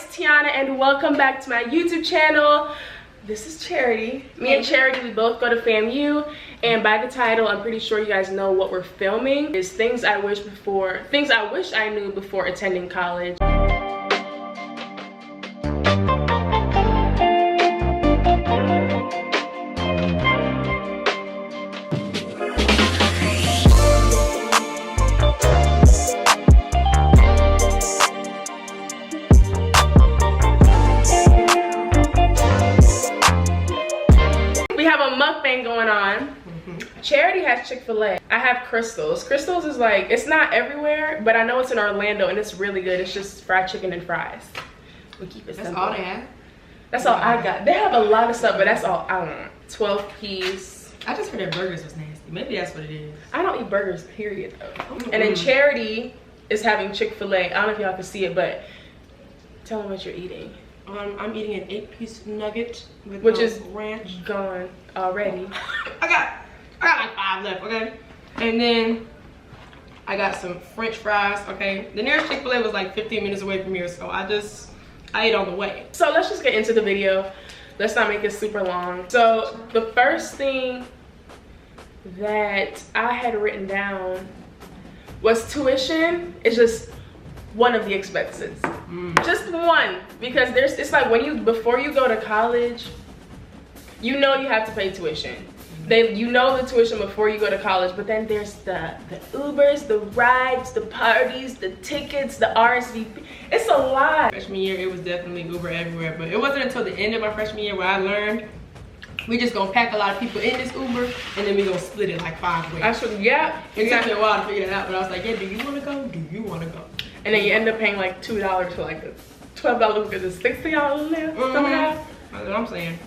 it's Tiana and welcome back to my YouTube channel. This is Charity. Me and Charity, we both go to FAMU, and by the title, I'm pretty sure you guys know what we're filming. Is things I wish I knew before attending college. Mukbang going on. Charity has Chick-fil-A. I have Crystal's. Crystal's is like, it's not everywhere, but I know it's in Orlando and it's really good. It's just fried chicken and fries. We keep it simple. That's all they have? That's all I got. They have a lot of stuff, but that's all I want. 12 piece. I just heard that burgers was nasty. Maybe that's what it is. I don't eat burgers, period, though. And then Charity is having Chick-fil-A. I don't know if y'all can see it, but tell them what you're eating. I'm eating an 8-piece nugget with which is ranch. Gone already. I got like 5 left, okay? And then I got some French fries, okay? The nearest Chick-fil-A was like 15 minutes away from here, so I ate on the way. So let's just get into the video. Let's not make it super long. So the first thing that I had written down was tuition. It's just one of the expenses. Just one, because it's like before you go to college, you know you have to pay tuition. You know the tuition before you go to college, but then there's the Ubers, the rides, the parties, the tickets, the RSVP. It's a lot. Freshman year, it was definitely Uber everywhere, but it wasn't until the end of my freshman year where I learned we just gonna pack a lot of people in this Uber and then we gonna split it like 5 ways. Yeah. It took me a while to figure that out, but I was like, yeah, do you wanna go? Do you wanna go? And then you end up paying like $2 for like $12 because it's $60 left. That's what I'm saying.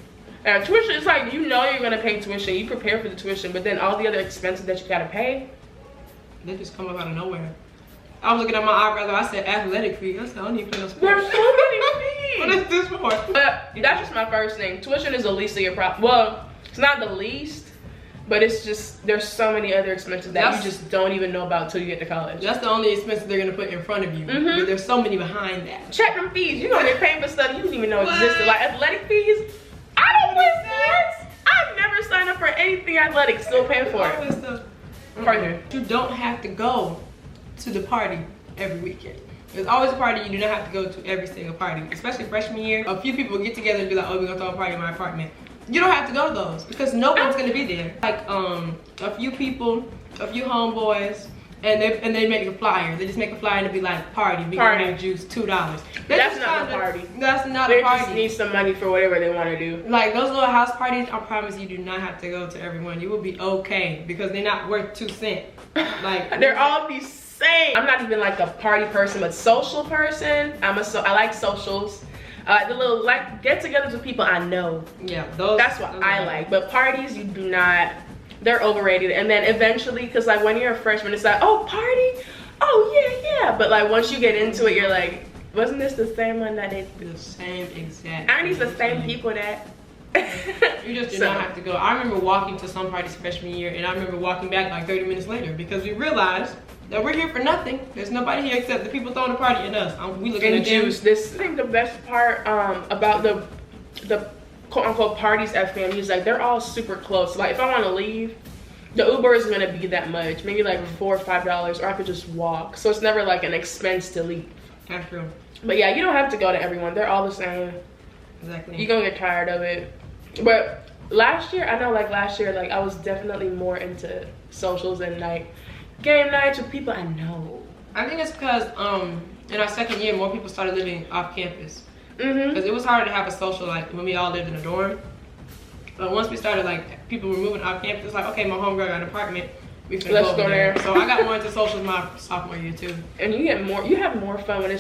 And tuition, it's like, you know you're gonna pay tuition, you prepare for the tuition, but then all the other expenses that you gotta pay, they just come up out of nowhere. I was looking at my eyebrows, I said athletic fee. I said, I don't even pay no sports. There's so many fees. What is this for? But that's just my first thing. Tuition is the least of your problem. Well, it's not the least, but it's just, there's so many other expenses that you just don't even know about till you get to college. That's the only expenses they're gonna put in front of you. But there's so many behind that. Check them fees. You're gonna get paid for stuff you didn't even know existed. Like athletic fees. I don't play sports. I've never signed up for anything athletic, still paying for it. Further. You don't have to go to the party every weekend. There's always a party you do not have to go to every single party. Especially freshman year. A few people get together and be like, oh, we're gonna throw a party in my apartment. You don't have to go to those because no one's gonna be there. Like a few people, a few homeboys, and they make a flyer. They just make a flyer and it'd be like party, vegan juice, $2. That's not a party. That's not a party. They just need some money for whatever they want to do. Like those little house parties, I promise you do not have to go to everyone. You will be okay because they're not worth 2 cents. Like they're all the same. I'm not even like a party person, but social person. I like socials. The little like get-togethers with people I know. Yeah, that's what I like. But parties, you do not. They're overrated. And then eventually, because like when you're a freshman, it's like, oh, party, oh yeah. But like once you get into it, you're like, wasn't this the same one that they? The same exact. Aren't these the same people that? You just do not have to go. I remember walking to some parties freshman year, and I remember walking back like 30 minutes later because we realized that we're here for nothing. There's nobody here except the people throwing a party and us. We looking at juice. I think the best part about the quote-unquote parties at FAMU is like they're all super close. Like if I want to leave, the Uber isn't gonna be that much. Maybe like $4 or $5, or I could just walk. So it's never like an expense to leave. That's true. But yeah, you don't have to go to everyone. They're all the same. Exactly. You're gonna get tired of it. But last year, I know like last year, like I was definitely more into socials and like game nights with people I know. I think it's because in our second year, more people started living off campus. Because it was harder to have a social like when we all lived in a dorm. But once we started like people were moving off campus, it's like okay, my homegirl got an apartment. Let's go there. So I got more into socials my sophomore year too. And you have more fun when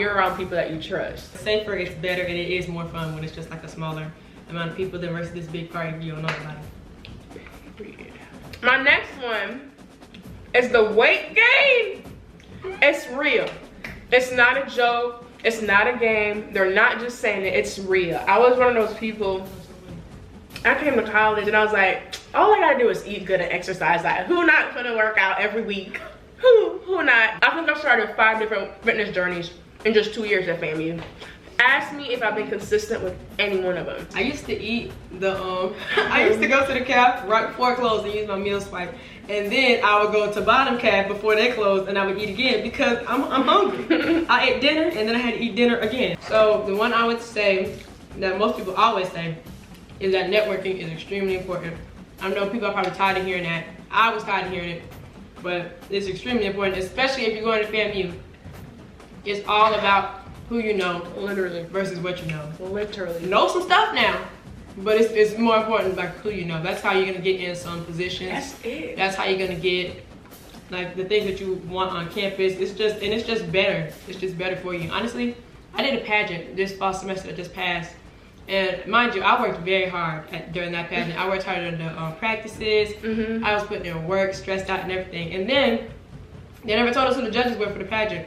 you're around people that you trust. Safer, it's better, and it is more fun when it's just like a smaller amount of people than versus this big party you don't know about it. My next one is the weight gain. It's real. It's not a joke. It's not a game. They're not just saying it. It's real. I was one of those people. I came to college and I was like, all I gotta do is eat good and exercise. Like, who not gonna work out every week? Who not? I think I started 5 different fitness journeys in just 2 years at FAMU. Ask me if I've been consistent with any one of them. I used to eat the I used to go to the calf right before it closed and use my meal swipe, and then I would go to bottom calf before they closed and I would eat again because I'm hungry. I ate dinner and then I had to eat dinner again. So the one I would say that most people always say is that networking is extremely important. I know people are probably tired of hearing that. I was tired of hearing it, but it's extremely important, especially if you're going to FAMU. It's all about who you know, literally, versus what you know. Literally. Know some stuff now, but it's more important like who you know. That's how you're gonna get in some positions. That's it. That's how you're gonna get like the things that you want on campus. It's just better. It's just better for you. Honestly, I did a pageant this fall semester that just passed, and mind you, I worked very hard during that pageant. I worked hard on the practices. I was putting in work, stressed out, and everything. And then they never told us who the judges were for the pageant.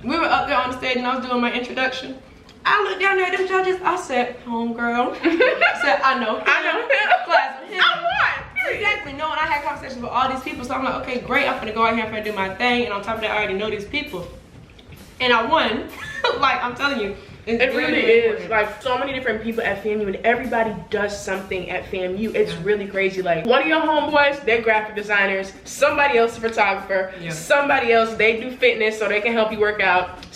We were up there on the stage and I was doing my introduction. I looked down there at them judges. I said, homegirl. I said, I know him. Class with him. I won. Exactly. No, and I had conversations with all these people. So I'm like, okay, great. I'm gonna go out here and do my thing. And on top of that, I already know these people. And I won. Like, I'm telling you. It really is. Like, so many different people at FAMU, and everybody does something at FAMU. It's really crazy. Like, one of your homeboys, they're graphic designers. Somebody else, a photographer. Somebody else, they do fitness so they can help you work out.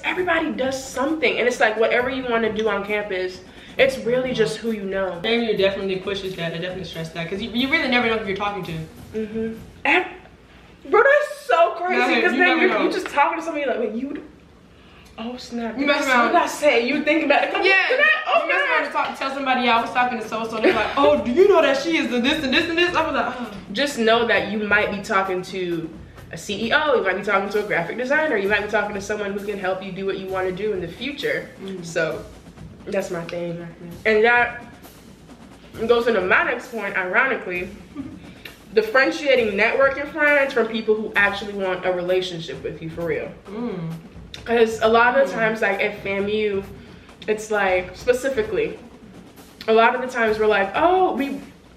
Everybody does something. And it's like, whatever you want to do on campus, it's really just who you know. FAMU definitely pushes that. It definitely stresses that. Because you really never know who you're talking to. And, bro, that's so crazy. Because then you're just talking to somebody like, wait, you... Oh snap! You mess around. What I say? You think about it? Yeah. Oh, you mess around and tell somebody I was talking to so they're like, oh, do you know that she is the this and this and this? I was like, oh. Just know that you might be talking to a CEO. You might be talking to a graphic designer. You might be talking to someone who can help you do what you want to do in the future. So that's my thing, and that goes into my next point. Ironically, differentiating networking friends from people who actually want a relationship with you for real. Because a lot of the times, like at FAMU, it's like, specifically, a lot of the times we're like, oh,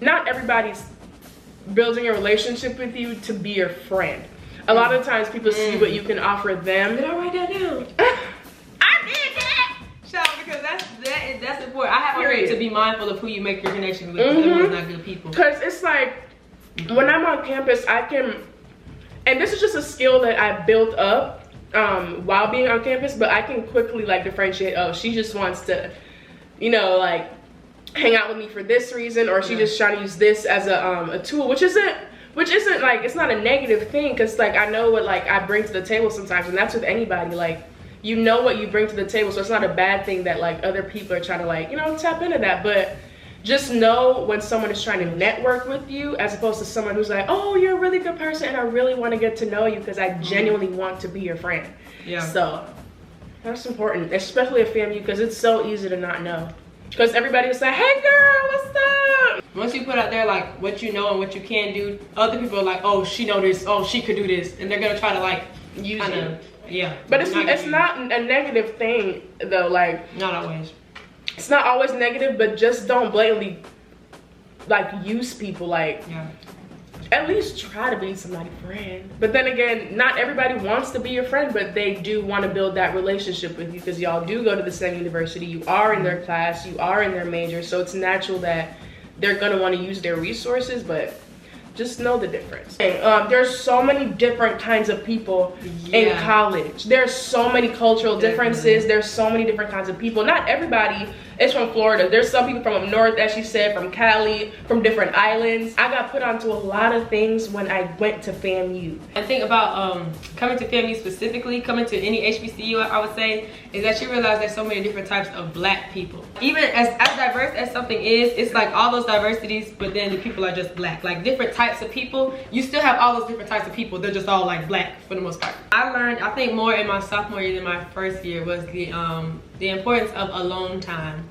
not everybody's building a relationship with you to be your friend. A lot of the times people see what you can offer them. Did I write that down? I did that! Shout, because that's important. I have learned to be mindful of who you make your connections with, because everyone's not good people. Because it's like, when I'm on campus, I can, and this is just a skill that I built up while being on campus, but I can quickly like differentiate, oh, she just wants to, you know, like hang out with me for this reason, or she just trying to use this as a tool, which isn't like, it's not a negative thing, because like I know what like I bring to the table sometimes, and that's with anybody. Like, you know what you bring to the table, so it's not a bad thing that like other people are trying to like, you know, tap into that. But just know when someone is trying to network with you, as opposed to someone who's like, oh, you're a really good person and I really want to get to know you because I genuinely want to be your friend. So that's important, especially at FAMU, because it's so easy to not know. Because everybody will say, hey girl, what's up? Once you put out there like what you know and what you can do, other people are like, oh, she know this, oh, she could do this, and they're gonna try to like use it. But it's not a negative thing though. Like, not always. It's not always negative, but just don't blatantly like use people. Like, at least try to be somebody's friend. But then again, not everybody wants to be your friend, but they do want to build that relationship with you, because y'all do go to the same university, you are in their class, you are in their major, so it's natural that they're gonna want to use their resources. But just know the difference. There's so many different kinds of people in college. There's so many cultural differences. There's so many different kinds of people. Not everybody is from Florida. There's some people from up north, as she said, from Cali, from different islands. I got put onto a lot of things when I went to FAMU. I think about coming to FAMU specifically, coming to any HBCU, I would say, is that you realize there's so many different types of black people. Even as diverse as something is, it's like all those diversities, but then the people are just black. Like different types of people, you still have all those different types of people. They're just all like black for the most part. I learned, I think, more in my sophomore year than my first year was the importance of alone time.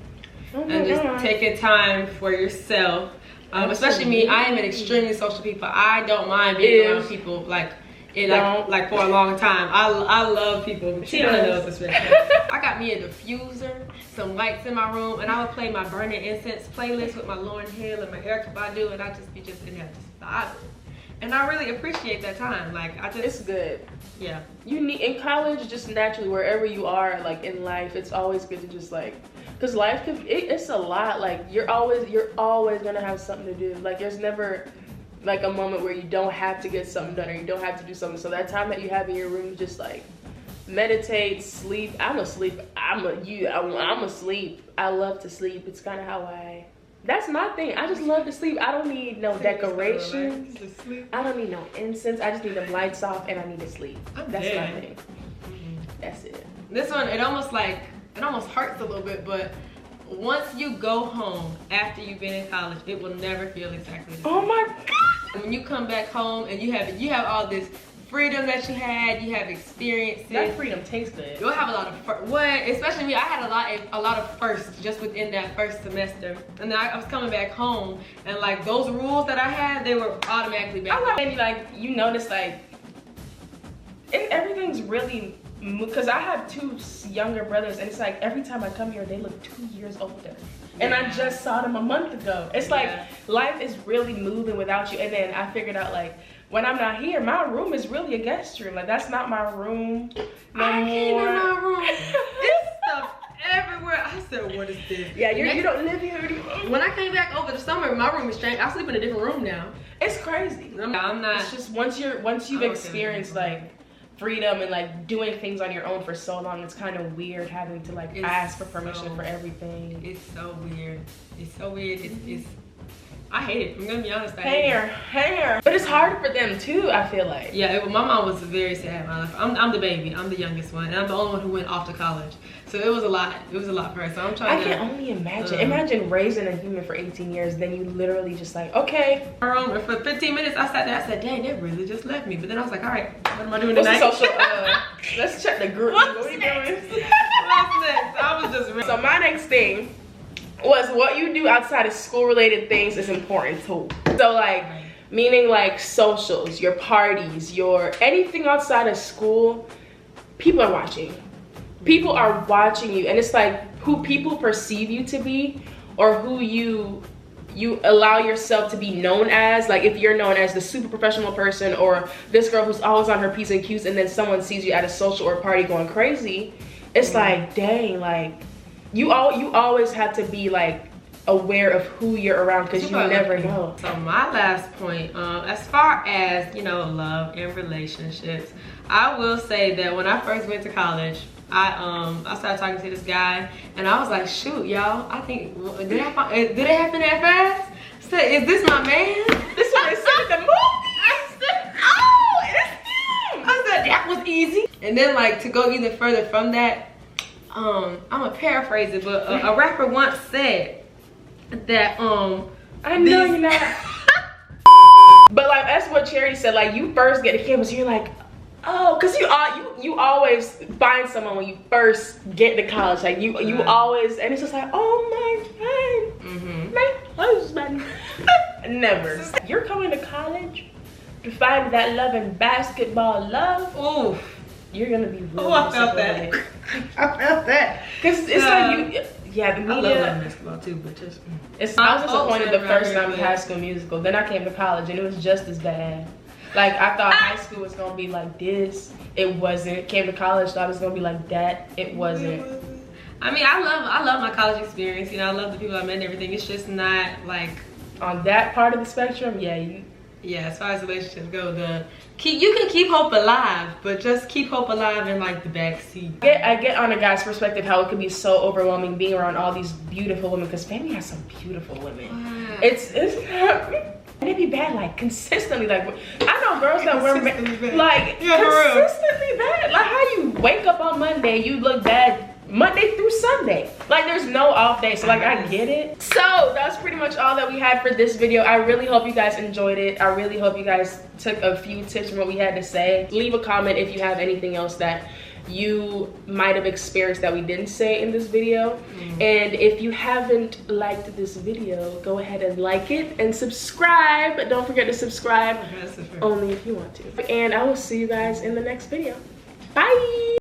And just taking time for yourself. Especially me, I am an extremely social people. I don't mind being around people like for a long time. I love people. Tianna knows this. I got me a diffuser, some lights in my room, and I would play my burning incense playlist with my Lauryn Hill and my Erykah Badu, and I just be in there just vibing. And I really appreciate that time. Like, I just... It's good. Yeah. You need, in college, just naturally, wherever you are, like, in life, it's always good to just, like, because life can, it's a lot. Like, you're always gonna have something to do. Like, there's never, like, a moment where you don't have to get something done or you don't have to do something. So that time that you have in your room, just, like, meditate, sleep. I'm a sleep. I'm a sleep. I love to sleep. It's kind of how that's my thing. I just love to sleep. I don't need no decorations. I don't need no incense. I just need them lights off and I need to sleep. That's my thing. That's it. This one, it almost hurts a little bit, but once you go home after you've been in college, it will never feel exactly the same. Oh my God. When you come back home and you have all this freedom that you have experiences. That freedom tastes good. You'll have a lot of especially me. I had a lot of firsts just within that first semester, and then I was coming back home, and like those rules that I had, they were automatically back. Like you notice like everything's really, because I have 2 younger brothers, and it's like every time I come here, they look 2 years older. And I just saw them a month ago. It's like life is really moving without you. And then I figured out like, when I'm not here, my room is really a guest room. Like, that's not my room I came in my room. There's stuff everywhere. I said, what is this? Yeah, you don't live here anymore. When I came back over the summer, my room is changed. I sleep in a different room now. It's crazy. I'm not. It's just once you've experienced like freedom and like doing things on your own for so long, it's kind of weird having to like ask for permission for everything. It's so weird. It's so weird. It's I hate it. I'm gonna be honest. Hair. But it's hard for them too, I feel like. Yeah, my mom was very sad in my life. I'm the baby. I'm the youngest one, and I'm the only one who went off to college. So it was a lot. It was a lot for her. So I'm trying to. I can only imagine. Imagine raising a human for 18 years, then you literally just like, okay. For 15 minutes, I sat there. I said, dang, they really just left me. But then I was like, all right, what am I doing tonight? Let's check the group. What's next? I was just. So my next thing was what you do outside of school related things is important too. So like, meaning like socials, your parties, your anything outside of school, people are watching. People are watching you, and it's like who people perceive you to be, or who you allow yourself to be known as. Like if you're known as the super professional person, or this girl who's always on her P's and Q's, and then someone sees you at a social or party going crazy, it's like, dang, like you always have to be like aware of who you're around, because you never know. So my last point, as far as love and relationships, I will say that when I first went to college, I started talking to this guy, and I was like, shoot, y'all, I think did it happen that fast? I said, is this my man? This is what they said in the movie. I said, oh, it's him. I said, that was easy. And then like to go even further from that, I'm gonna paraphrase it, but a rapper once said that I know you're not. But like that's what Charity said. Like you first get to campus, you're like, oh, cause you always find someone when you first get to college. Like you always, and it's just like, oh my friend, my husband. Never. You're coming to college to find that love and basketball love. Oh. You're gonna be really I felt that. I felt that. Cause it's like the media. I love basketball too, but just. I was disappointed the first time with High School Musical. Then I came to college and it was just as bad. Like I thought high school was gonna be like this. It wasn't. Came to college, thought it was gonna be like that. It wasn't. I mean, I love my college experience. I love the people I met and everything. It's just not like on that part of the spectrum. Yeah, as far as relationships go, you can keep hope alive, but just keep hope alive in like the back seat. I get on a guy's perspective how it could be so overwhelming being around all these beautiful women, because FAMU has some beautiful women. Wow. It's and it'd be bad like consistently. Like I know girls that wear like consistently bad. Like how you wake up on Monday, you look bad Monday through Sunday. Like there's no off day, so like I get it. So that's pretty much all that we had for this video. I really hope you guys enjoyed it. I really hope you guys took a few tips from what we had to say. Leave a comment if you have anything else that you might have experienced that we didn't say in this video. And if you haven't liked this video, go ahead and like it and subscribe. But don't forget to subscribe only if you want to. And I will see you guys in the next video. Bye.